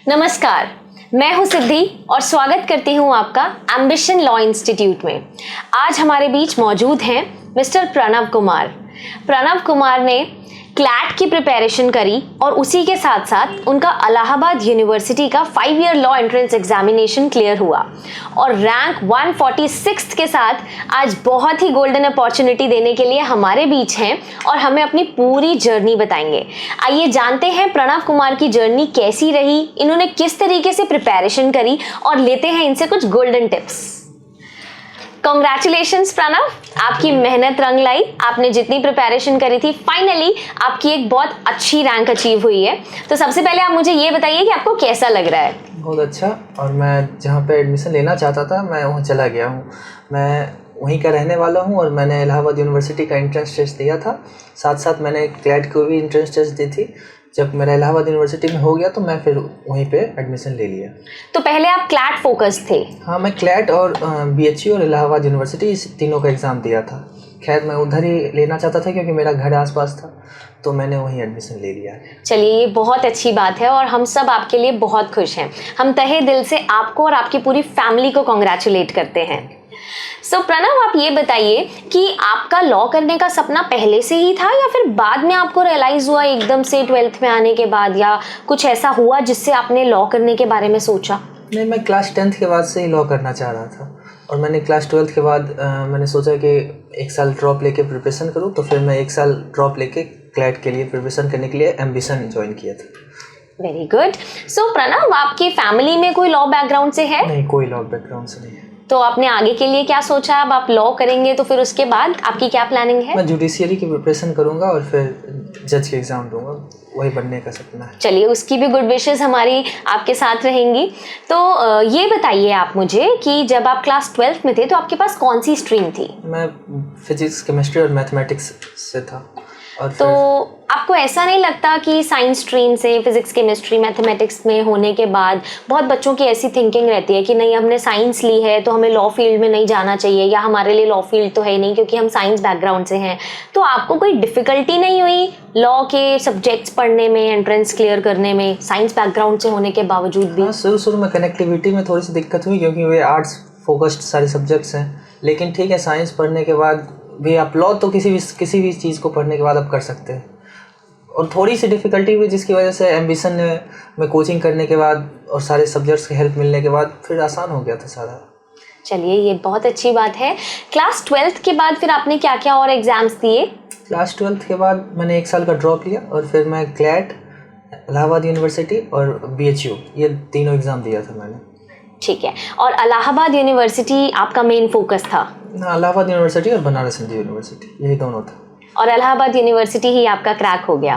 नमस्कार, मैं हूं सिद्धि और स्वागत करती हूं आपका एम्बिशन लॉ इंस्टीट्यूट में। आज हमारे बीच मौजूद हैं मिस्टर प्रणव कुमार। प्रणव कुमार ने क्लैट की प्रिपरेशन करी और उसी के साथ साथ उनका इलाहाबाद यूनिवर्सिटी का 5 year law entrance examination clear हुआ और रैंक 146 के साथ आज बहुत ही गोल्डन अपॉर्चुनिटी देने के लिए हमारे बीच हैं और हमें अपनी पूरी जर्नी बताएंगे। आइए जानते हैं प्रणव कुमार की जर्नी कैसी रही, इन्होंने किस तरीके से प्रिपरेशन करी और लेते हैं इनसे कुछ गोल्डन टिप्स। कॉन्ग्रेचुलेशंस प्रणव, आपकी मेहनत रंग लाई। आपने जितनी प्रिपरेशन करी थी फाइनली आपकी एक बहुत अच्छी रैंक अचीव हुई है। तो सबसे पहले आप मुझे ये बताइए कि आपको कैसा लग रहा है। बहुत अच्छा, और मैं जहाँ पे एडमिशन लेना चाहता था मैं वहाँ चला गया हूँ। मैं वहीं का रहने वाला हूँ और मैंने इलाहाबाद यूनिवर्सिटी का एंट्रेंस टेस्ट दिया था, साथ साथ मैंने क्लैट को भी एंट्रेंस टेस्ट दी थी। जब मेरा इलाहाबाद यूनिवर्सिटी में हो गया तो मैं फिर वहीं पे एडमिशन ले लिया। तो पहले आप क्लैट फोकस थे? हाँ, मैं क्लैट और BHU और इलाहाबाद यूनिवर्सिटी इस तीनों का एग्ज़ाम दिया था। खैर मैं उधर ही लेना चाहता था क्योंकि मेरा घर आसपास था, तो मैंने वहीं एडमिशन ले लिया। चलिए, ये बहुत अच्छी बात है और हम सब आपके लिए बहुत खुश हैं। हम तहे दिल से आपको और आपकी पूरी फैमिली को कॉन्ग्रेचुलेट करते हैं। सो प्रणव, आप ये बताइए कि आपका लॉ करने का सपना पहले से ही था या फिर बाद में आपको रियलाइज हुआ एकदम से 12th में आने के बाद, या कुछ ऐसा हुआ जिससे आपने लॉ करने के बारे में सोचा? नहीं, मैं क्लास 10th के बाद से ही लॉ करना चाह रहा था और मैंने क्लास 12th के बाद मैंने सोचा कि 1 साल ड्रॉप लेके प्रिपरेशन करूँ, तो फिर मैं 1 साल ड्रॉप लेके क्लैट के लिए प्रिपरेशन करने के लिए एम्बिशन ज्वाइन किया था। Very good. सो प्रणव, आपकी फैमिली में कोई लॉ बैकग्राउंड से है? नहीं, कोई लॉ बैकग्राउंड से नहीं है। तो आपने आगे के लिए क्या सोचा? अब आप लॉ करेंगे तो फिर उसके बाद आपकी क्या प्लानिंग है? मैं जुडिशियरी की प्रिपरेशन करूंगा और फिर जज के एग्ज़ाम दूंगा, वही बनने का सपना है। चलिए, उसकी भी गुड विशेस हमारी आपके साथ रहेंगी। तो ये बताइए आप मुझे कि जब आप क्लास 12th में थे तो आपके पास कौन सी स्ट्रीम थी? मैं फिजिक्स, केमिस्ट्री और मैथमेटिक्स से था। और तो आपको ऐसा नहीं लगता कि साइंस स्ट्रीम से फिजिक्स, केमिस्ट्री, मैथमेटिक्स में होने के बाद बहुत बच्चों की ऐसी थिंकिंग रहती है कि नहीं, हमने साइंस ली है तो हमें लॉ फील्ड में नहीं जाना चाहिए, या हमारे लिए लॉ फील्ड तो है नहीं क्योंकि हम साइंस बैकग्राउंड से हैं। तो आपको कोई डिफ़िकल्टी नहीं हुई लॉ के सब्जेक्ट्स पढ़ने में, एंट्रेंस क्लियर करने में, साइंस बैकग्राउंड से होने के बावजूद भी? हाँ, शुरू में कनेक्टिविटी में थोड़ी सी दिक्कत हुई क्योंकि वे आर्ट्स फोकस्ड सारे सब्जेक्ट्स हैं, लेकिन ठीक है, साइंस पढ़ने के बाद भी आप लॉ तो किसी भी चीज़ को पढ़ने के बाद आप कर सकते हैं। और थोड़ी सी डिफ़िकल्टी हुई जिसकी वजह से एम्बिशन में कोचिंग करने के बाद और सारे सब्जेक्ट्स की हेल्प मिलने के बाद फिर आसान हो गया था सारा। चलिए, ये बहुत अच्छी बात है। क्लास 12th के बाद फिर आपने क्या क्या और एग्जाम्स दिए? क्लास 12th के बाद मैंने 1 साल का ड्रॉप लिया और फिर मैं क्लैट, इलाहाबाद यूनिवर्सिटी और BHU, ये तीनों एग्ज़ाम दिया था मैंने। ठीक है, और इलाहाबाद यूनिवर्सिटी आपका मेन फोकस था? इलाहाबाद यूनिवर्सिटी और बनारस हिंदू यूनिवर्सिटी, यही दोनों था। और इलाहाबाद यूनिवर्सिटी ही आपका क्रैक हो गया?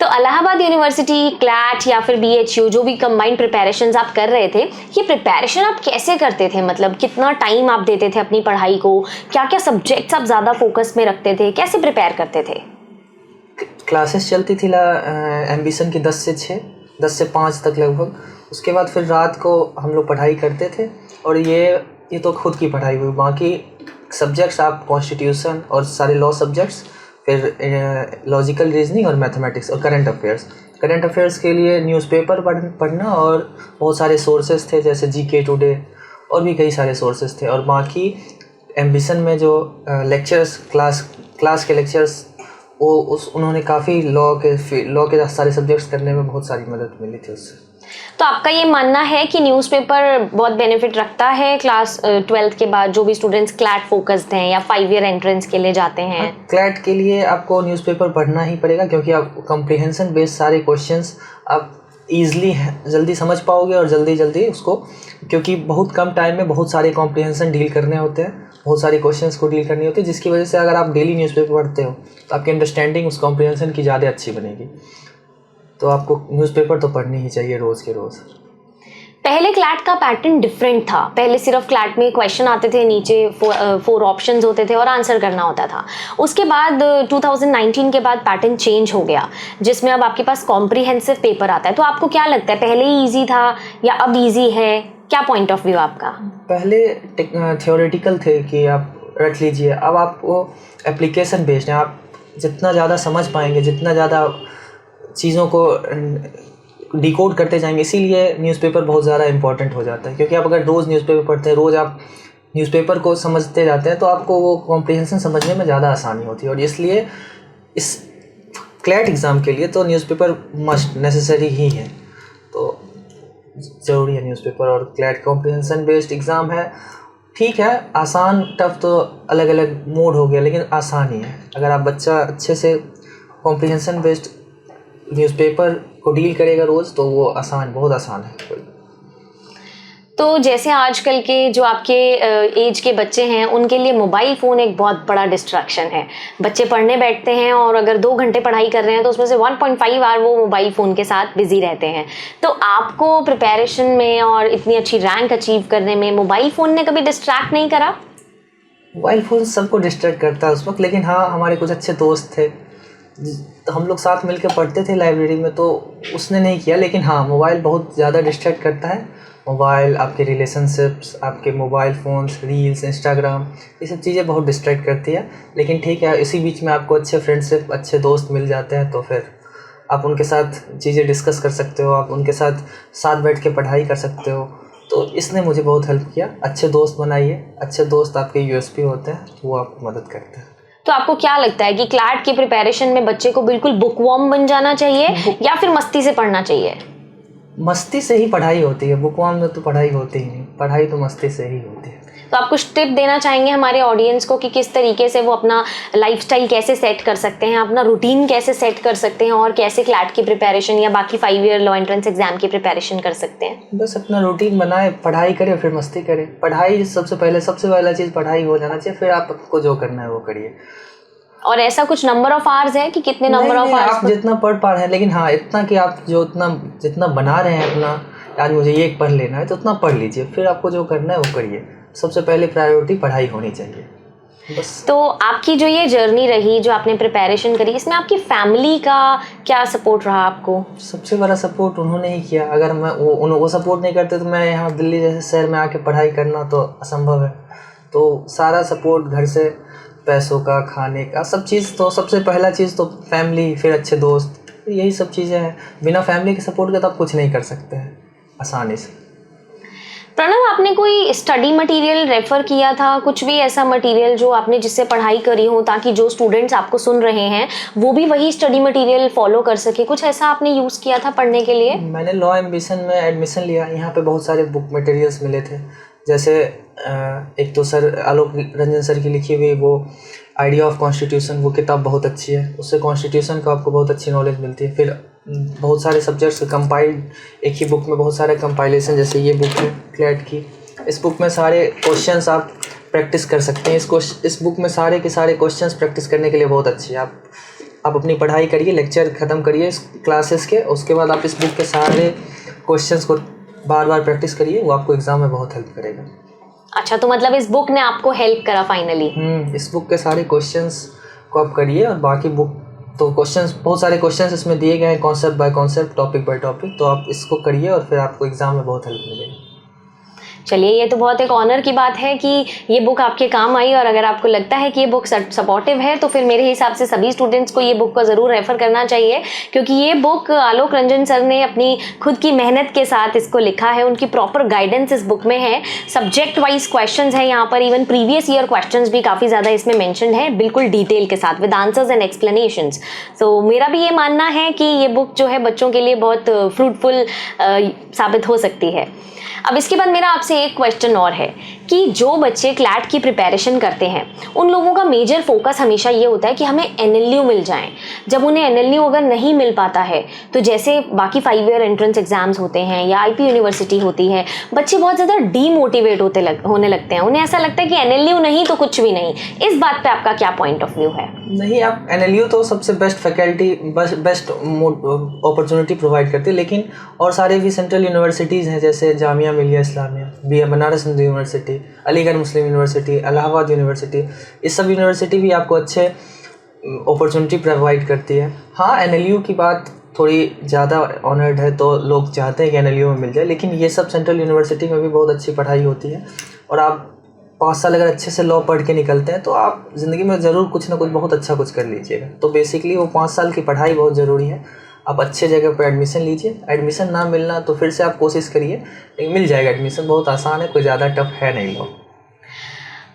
तो इलाहाबाद यूनिवर्सिटी, क्लैट या फिर BHU, जो भी कंबाइंड प्रिपरेशंस आप कर रहे थे, ये प्रिपरेशन आप कैसे करते थे? मतलब कितना टाइम आप देते थे अपनी पढ़ाई को? क्या क्या सब्जेक्ट्स आप ज़्यादा फोकस में रखते थे? कैसे प्रिपेयर करते थे? क्लासेस चलती थी एम्बिशन की 10 से 6, 10 से 5 तक लगभग। उसके बाद फिर रात को हम लोग पढ़ाई करते थे और ये तो खुद की पढ़ाई हुई। बाकी सब्जेक्ट्स आप कॉन्स्टिट्यूशन और सारे लॉ सब्जेक्ट्स, फिर लॉजिकल रीजनिंग और मैथमेटिक्स और करंट अफेयर्स के लिए न्यूज़पेपर पढ़ना और बहुत सारे सोर्सेज थे जैसे GK टुडे और भी कई सारे सोर्सेज थे। और बाकी एम्बिशन में जो लेक्चर्स, क्लास के लेक्चर्स, उन्होंने काफ़ी लॉ के सारे सब्जेक्ट्स करने में बहुत सारी मदद मिली थी उससे। तो आपका ये मानना है कि न्यूज़पेपर बहुत बेनिफिट रखता है क्लास 12th के बाद, जो भी स्टूडेंट्स क्लैट फोकस्ड हैं या 5 ईयर एंट्रेंस के लिए जाते हैं? क्लैट के लिए आपको न्यूज़पेपर पढ़ना ही पड़ेगा क्योंकि आप कॉम्प्रिहेंशन बेस्ड सारे क्वेश्चंस आप ईज़िली जल्दी समझ पाओगे और जल्दी उसको, क्योंकि बहुत कम टाइम में बहुत सारे कॉम्प्रिहेंशन डील करने होते हैं, बहुत सारे क्वेश्चंस को डील करनी होती है, जिसकी वजह से अगर आप डेली न्यूज़पेपर पढ़ते हो तो आपकी अंडरस्टैंडिंग उस कॉम्प्रिहेंशन की ज़्यादा अच्छी बनेगी। तो आपको न्यूज़पेपर तो पढ़नी ही चाहिए रोज़ के रोज़। पहले क्लैट का पैटर्न डिफरेंट था। पहले सिर्फ क्लैट में क्वेश्चन आते थे, नीचे 4 ऑप्शंस होते थे और आंसर करना होता था। उसके बाद 2019 के बाद पैटर्न चेंज हो गया, जिसमें अब आपके पास कॉम्प्रिहेंसिव पेपर आता है। तो आपको क्या लगता है, पहले ही ईजी था या अब ईजी है? क्या पॉइंट ऑफ व्यू आपका? पहले थियोरेटिकल थे कि आप रट लीजिए, अब आपको एप्लीकेशन बेस्ड है। आप जितना ज़्यादा समझ पाएंगे, जितना ज़्यादा चीज़ों को डिकोड करते जाएंगे। इसीलिए न्यूज़पेपर बहुत ज़्यादा इंपॉर्टेंट हो जाता है, क्योंकि आप अगर रोज़ न्यूज़पेपर पढ़ते हैं, रोज़ आप न्यूज़पेपर को समझते जाते हैं, तो आपको वो कॉम्प्रिहेंशन समझने में ज़्यादा आसानी होती है। और इसलिए इस क्लैट एग्ज़ाम के लिए तो न्यूज़पेपर मस्ट नेसेसरी ही है, तो ज़रूरी है न्यूज़पेपर। और क्लैट कॉम्प्रिहेंशन बेस्ड एग्ज़ाम है, ठीक है, आसान टफ तो अलग अलग मोड हो गया, लेकिन आसान ही है। अगर आप बच्चा अच्छे से कॉम्प्रिहेंशन बेस्ड न्यूज़पेपर को डील करेगा रोज़, तो वो बहुत आसान है। तो जैसे आजकल के जो आपके एज के बच्चे हैं, उनके लिए मोबाइल फ़ोन एक बहुत बड़ा डिस्ट्रैक्शन है। बच्चे पढ़ने बैठते हैं और अगर 2 घंटे पढ़ाई कर रहे हैं तो उसमें से 1.5 आवर वो मोबाइल फ़ोन के साथ बिजी रहते हैं। तो आपको प्रिपरेशन में और इतनी अच्छी रैंक अचीव करने में मोबाइल फ़ोन ने कभी डिस्ट्रैक्ट नहीं करा? मोबाइल फ़ोन सबको डिस्ट्रैक्ट करता है उस वक्त, लेकिन हाँ, हमारे कुछ अच्छे दोस्त थे तो हम लोग साथ मिलकर पढ़ते थे लाइब्रेरी में, तो उसने नहीं किया। लेकिन हाँ, मोबाइल बहुत ज़्यादा डिस्ट्रैक्ट करता है। मोबाइल, आपके रिलेशनशिप्स, आपके मोबाइल फ़ोन्स, रील्स, इंस्टाग्राम, ये सब चीज़ें बहुत डिस्ट्रैक्ट करती है। लेकिन ठीक है, इसी बीच में आपको अच्छे फ्रेंडशिप, अच्छे दोस्त मिल जाते हैं, तो फिर आप उनके साथ चीज़ें डिस्कस कर सकते हो, आप उनके साथ बैठ के पढ़ाई कर सकते हो। तो इसने मुझे बहुत हेल्प किया। अच्छे दोस्त बनाइए, अच्छे दोस्त आपके यूएसपी होते हैं, वो आपको मदद करते हैं। तो आपको क्या लगता है कि क्लैट की प्रिपरेशन में बच्चे को बिल्कुल बुकवर्म बन जाना चाहिए या फिर मस्ती से पढ़ना चाहिए? मस्ती से ही पढ़ाई होती है, बुकवर्म में तो पढ़ाई होती ही नहीं, पढ़ाई तो मस्ती से ही होती है। तो आप कुछ टिप देना चाहेंगे हमारे ऑडियंस को कि किस तरीके से वो अपना लाइफस्टाइल कैसे सेट कर सकते हैं, अपना रूटीन कैसे सेट कर सकते हैं और कैसे क्लैट की प्रिपरेशन या बाकी 5 ईयर लॉ एंट्रेंस एग्जाम की प्रिपरेशन कर सकते हैं? बस अपना रूटीन बनाए, पढ़ाई करें, फिर मस्ती करें। पढ़ाई सबसे पहला चीज़ पढ़ाई हो जाना चाहिए, फिर आपको जो करना है वो करिए। और ऐसा कुछ नंबर ऑफ आवर्स है कि कितने नंबर ऑफ आवर्स आप जितना पढ़ पा रहे हैं, लेकिन हाँ इतना कि आप जितना बना रहे हैं अपना, आज मुझे ये पढ़ लेना है, तो उतना पढ़ लीजिए, फिर आपको जो करना है वो करिए। सबसे पहले प्रायोरिटी पढ़ाई होनी चाहिए, बस। तो आपकी जो ये जर्नी रही, जो आपने प्रिपरेशन करी, इसमें आपकी फैमिली का क्या सपोर्ट रहा आपको? सबसे बड़ा सपोर्ट उन्होंने ही किया। अगर मैं वो सपोर्ट नहीं करते तो मैं यहाँ दिल्ली जैसे शहर में आके पढ़ाई करना तो असंभव है। तो सारा सपोर्ट घर से, पैसों का, खाने का, सब चीज़। तो सबसे पहला चीज़ तो फैमिली, फिर अच्छे दोस्त, यही सब चीज़ें हैं। बिना फैमिली के सपोर्ट के तो आप कुछ नहीं कर सकते हैं आसानी से। प्रणव, आपने कोई स्टडी मटेरियल रेफर किया था, कुछ भी ऐसा मटेरियल जो आपने जिससे पढ़ाई करी हो, ताकि जो स्टूडेंट्स आपको सुन रहे हैं वो भी वही स्टडी मटेरियल फॉलो कर सके? कुछ ऐसा आपने यूज़ किया था पढ़ने के लिए? मैंने लॉ एम्बिशन में एडमिशन लिया, यहाँ पे बहुत सारे बुक मटेरियल्स मिले थे। जैसे एक तो सर आलोक रंजन सर की लिखी हुई वो आइडिया ऑफ कॉन्स्टिट्यूशन, वो किताब बहुत अच्छी है। उससे कॉन्स्टिट्यूशन का आपको बहुत अच्छी नॉलेज मिलती है। फिर बहुत सारे सब्जेक्ट्स कंपाइल्ड एक ही बुक में, बहुत सारे कंपाइलेशन, जैसे ये बुक है क्लैट की। इस बुक में सारे क्वेश्चंस आप प्रैक्टिस कर सकते हैं। इस बुक में सारे के सारे क्वेश्चंस प्रैक्टिस करने के लिए बहुत अच्छी है। आप अपनी पढ़ाई करिए, लेक्चर ख़त्म करिए इस क्लासेस के, उसके बाद आप इस बुक के सारे क्वेश्चंस को बार बार प्रैक्टिस करिए, वो आपको एग्ज़ाम में बहुत हेल्प करेगा। अच्छा, तो मतलब इस बुक ने आपको हेल्प करा फाइनली? इस बुक के सारे क्वेश्चंस को आप करिए, और बाकी बुक तो क्वेश्चंस, बहुत सारे क्वेश्चंस इसमें दिए गए हैं, concept bye concept, topic by topic. तो आप इसको करिए और फिर आपको एग्ज़ाम में बहुत हेल्प मिलेगी। चलिए, ये तो बहुत एक ऑनर की बात है कि ये बुक आपके काम आई, और अगर आपको लगता है कि ये बुक सपोर्टिव है तो फिर मेरे हिसाब से सभी स्टूडेंट्स को ये बुक को ज़रूर रेफ़र करना चाहिए, क्योंकि ये बुक आलोक रंजन सर ने अपनी खुद की मेहनत के साथ इसको लिखा है। उनकी प्रॉपर गाइडेंस इस बुक में है, सब्जेक्ट वाइज क्वेश्चंस हैं यहाँ पर, इवन प्रीवियस ईयर क्वेश्चंस भी काफ़ी ज़्यादा इसमें मैंशन है, बिल्कुल डिटेल के साथ, विद आंसर्स एंड एक्सप्लेनेशंस। तो मेरा भी ये मानना है कि ये बुक जो है बच्चों के लिए बहुत फ्रूटफुल साबित हो सकती है। अब इसके बाद मेरा आपसे एक क्वेश्चन और है कि जो बच्चे क्लैट की प्रिपरेशन करते हैं, उन लोगों का मेजर फोकस हमेशा ये होता है कि हमें एनएलयू मिल जाए। जब उन्हें एनएलयू अगर नहीं मिल पाता है, तो जैसे बाकी 5 ईयर एंट्रेंस एग्जाम्स होते हैं या आईपी यूनिवर्सिटी होती है, बच्चे बहुत ज़्यादा डीमोटिवेट होने लगते हैं। उन्हें ऐसा लगता है कि एनएलयू नहीं तो कुछ भी नहीं। इस बात पर आपका क्या पॉइंट ऑफ व्यू है? नहीं, आप एनएलयू तो सबसे best faculty, best opportunity provide करती है, लेकिन और सारे भी सेंट्रल यूनिवर्सिटीज़ हैं, जैसे जामिया मिलिया इस्लामिया, बनारस हिंदू यूनिवर्सिटी, अलीगढ़ मुस्लिम यूनिवर्सिटी, इलाहाबाद यूनिवर्सिटी, इस सब यूनिवर्सिटी भी आपको अच्छे अपॉर्चुनिटी प्रोवाइड करती है। हाँ, एनएलयू की बात थोड़ी ज़्यादा ऑनर्ड है, तो लोग चाहते हैं कि एनएलयू में मिल जाए, लेकिन ये सब सेंट्रल यूनिवर्सिटी में भी बहुत अच्छी पढ़ाई होती है। और आप 5 साल अगर अच्छे से लॉ पढ़ के निकलते हैं तो आप ज़िंदगी में ज़रूर कुछ ना कुछ बहुत अच्छा कुछ कर लीजिएगा। तो बेसिकली वो 5 साल की पढ़ाई बहुत ज़रूरी है। आप अच्छे जगह पर एडमिशन लीजिए। एडमिशन ना मिलना तो फिर से आप कोशिश करिए, लेकिन मिल जाएगा एडमिशन, बहुत आसान है, कोई ज़्यादा टफ है नहीं लो।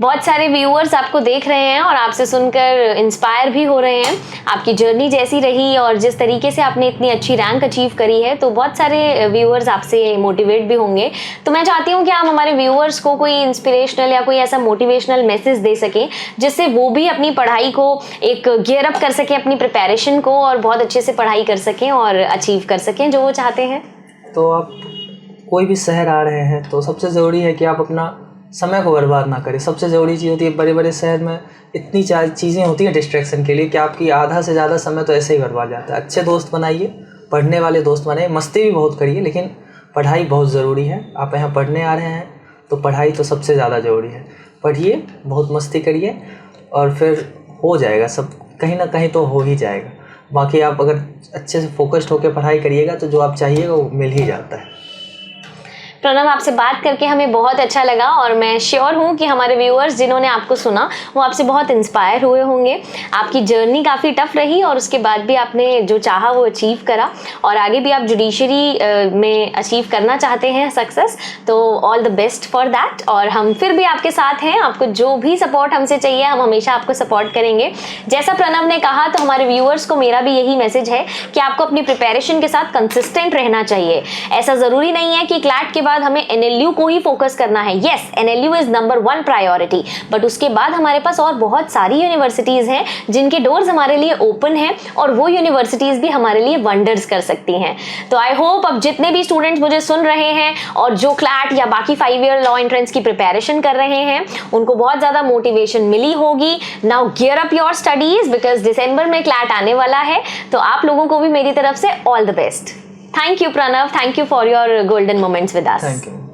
बहुत सारे व्यूअर्स आपको देख रहे हैं और आपसे सुनकर इंस्पायर भी हो रहे हैं। आपकी जर्नी जैसी रही और जिस तरीके से आपने इतनी अच्छी रैंक अचीव करी है, तो बहुत सारे व्यूअर्स आपसे मोटिवेट भी होंगे। तो मैं चाहती हूँ कि आप हमारे व्यूअर्स को कोई इंस्पिरेशनल या कोई ऐसा मोटिवेशनल मैसेज दे सकें जिससे वो भी अपनी पढ़ाई को एक गियर अप कर सकें, अपनी प्रिपरेशन को, और बहुत अच्छे से पढ़ाई कर सकें और अचीव कर सकें जो वो चाहते हैं। तो आप कोई भी शहर आ रहे हैं तो सबसे ज़रूरी है कि आप अपना समय को बर्बाद ना करें। सबसे ज़रूरी चीज़ होती है, बड़े बड़े शहर में इतनी चीज़ें होती हैं डिस्ट्रैक्शन के लिए कि आपकी आधा से ज़्यादा समय तो ऐसे ही बर्बाद जाता है। अच्छे दोस्त बनाइए, पढ़ने वाले दोस्त बनाइए, मस्ती भी बहुत करिए, लेकिन पढ़ाई बहुत ज़रूरी है। आप यहाँ पढ़ने आ रहे हैं तो पढ़ाई तो सबसे ज़्यादा ज़रूरी है। पढ़िए, बहुत मस्ती करिए और फिर हो जाएगा सब, कहीं ना कहीं तो हो ही जाएगा। बाकी आप अगर अच्छे से फोकस्ड होकर पढ़ाई करिएगा तो जो आप चाहिएगा वो मिल ही जाता है। प्रणव, आपसे बात करके हमें बहुत अच्छा लगा और मैं श्योर हूँ कि हमारे व्यूअर्स जिन्होंने आपको सुना वो आपसे बहुत इंस्पायर हुए होंगे। आपकी जर्नी काफ़ी टफ रही और उसके बाद भी आपने जो चाहा वो अचीव करा, और आगे भी आप जुडिशरी में अचीव करना चाहते हैं सक्सेस, तो all the best for that. और हम फिर भी आपके साथ हैं, आपको जो भी सपोर्ट हमसे चाहिए हम हमेशा आपको सपोर्ट करेंगे। जैसा प्रणव ने कहा, तो हमारे व्यूअर्स को मेरा भी यही मैसेज है कि आपको अपनी प्रिपरेशन के साथ कंसिस्टेंट रहना चाहिए। ऐसा ज़रूरी नहीं है कि क्लैट के बाद हमें एनएलयू को ही फोकस करना है। Yes, NLU is number 1 priority, but उसके बाद हमारे पास और बहुत सारी यूनिवर्सिटीज हैं जिनके डोर्स हमारे लिए ओपन हैं, और वो यूनिवर्सिटीज भी हमारे लिए वंडर्स कर सकती हैं। तो आई होप अब जितने भी स्टूडेंट्स मुझे सुन रहे हैं और जो क्लैट या बाकी 5 ईयर लॉ एंट्रेंस की प्रिपरेशन कर रहे हैं, उनको बहुत ज्यादा मोटिवेशन मिली होगी। Now gear up your studies, because दिसंबर में क्लैट आने वाला है। तो आप लोगों को भी मेरी तरफ से all the best. Thank you, Pranav. Thank you for your golden moments with us. Thank you.